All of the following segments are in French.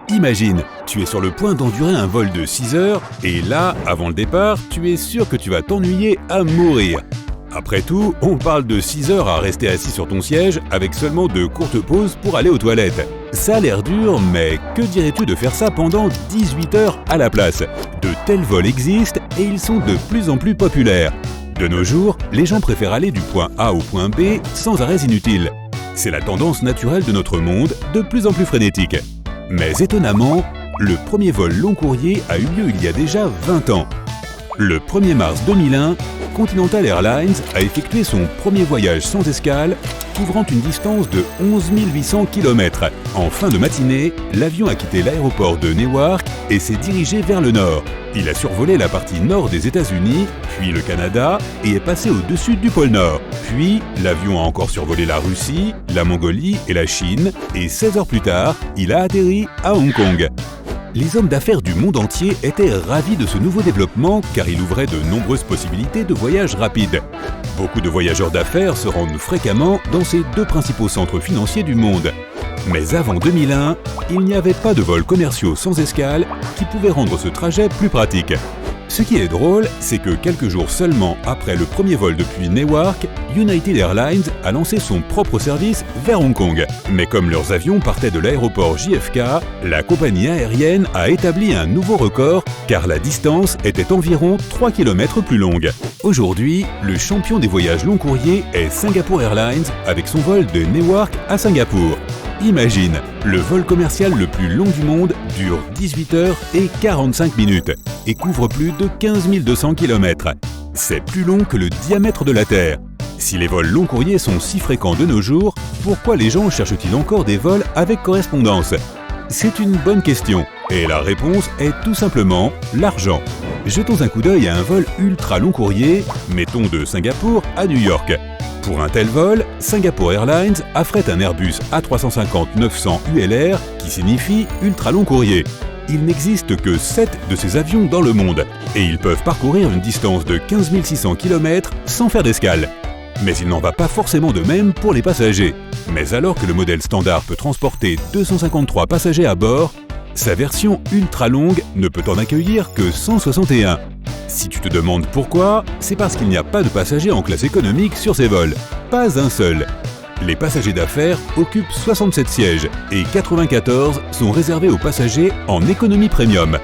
Imagine, tu es sur le point d'endurer un vol de 6 heures et là, avant le départ, tu es sûr que tu vas t'ennuyer à mourir. Après tout, on parle de 6 heures à rester assis sur ton siège avec seulement de courtes pauses pour aller aux toilettes. Ça a l'air dur, mais que dirais-tu de faire ça pendant 18 heures à la place? De tels vols existent et ils sont de plus en plus populaires. De nos jours, les gens préfèrent aller du point A au point B sans arrêts inutiles. C'est la tendance naturelle de notre monde, de plus en plus frénétique. Mais étonnamment, le premier vol long courrier a eu lieu il y a déjà 20 ans. Le 1er mars 2001, Continental Airlines a effectué son premier voyage sans escale, couvrant une distance de 11 800 km. En fin de matinée, l'avion a quitté l'aéroport de Newark et s'est dirigé vers le nord. Il a survolé la partie nord des États-Unis, puis le Canada et est passé au-dessus du pôle Nord. Puis, l'avion a encore survolé la Russie, la Mongolie et la Chine, et 16 heures plus tard, il a atterri à Hong Kong. Les hommes d'affaires du monde entier étaient ravis de ce nouveau développement car il ouvrait de nombreuses possibilités de voyages rapides. Beaucoup de voyageurs d'affaires se rendent fréquemment dans ces deux principaux centres financiers du monde. Mais avant 2001, il n'y avait pas de vols commerciaux sans escale qui pouvaient rendre ce trajet plus pratique. Ce qui est drôle, c'est que quelques jours seulement après le premier vol depuis Newark, United Airlines a lancé son propre service vers Hong Kong. Mais comme leurs avions partaient de l'aéroport JFK, la compagnie aérienne a établi un nouveau record car la distance était environ 3 km plus longue. Aujourd'hui, le champion des voyages long courriers est Singapore Airlines avec son vol de Newark à Singapour. Imagine, le vol commercial le plus long du monde dure 18 heures et 45 minutes et couvre plus de 15 200 km. C'est plus long que le diamètre de la Terre. Si les vols long courriers sont si fréquents de nos jours, pourquoi les gens cherchent-ils encore des vols avec correspondance? C'est une bonne question et la réponse est tout simplement l'argent. Jetons un coup d'œil à un vol ultra long courrier, mettons de Singapour à New York. Pour un tel vol, Singapore Airlines affrète un Airbus A350-900 ULR qui signifie ultra long courrier. Il n'existe que 7 de ces avions dans le monde et ils peuvent parcourir une distance de 15 600 km sans faire d'escale. Mais il n'en va pas forcément de même pour les passagers. Mais alors que le modèle standard peut transporter 253 passagers à bord, sa version ultra longue ne peut en accueillir que 161. Si tu te demandes pourquoi, c'est parce qu'il n'y a pas de passagers en classe économique sur ces vols. Pas un seul. Les passagers d'affaires occupent 67 sièges et 94 sont réservés aux passagers en économie premium.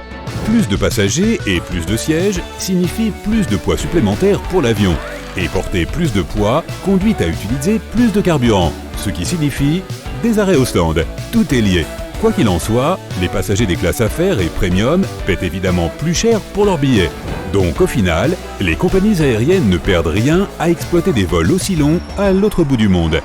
Plus de passagers et plus de sièges signifie plus de poids supplémentaire pour l'avion. Et porter plus de poids conduit à utiliser plus de carburant, ce qui signifie des arrêts au stand. Tout est lié. Quoi qu'il en soit, les passagers des classes affaires et premium paient évidemment plus cher pour leurs billets. Donc au final, les compagnies aériennes ne perdent rien à exploiter des vols aussi longs à l'autre bout du monde.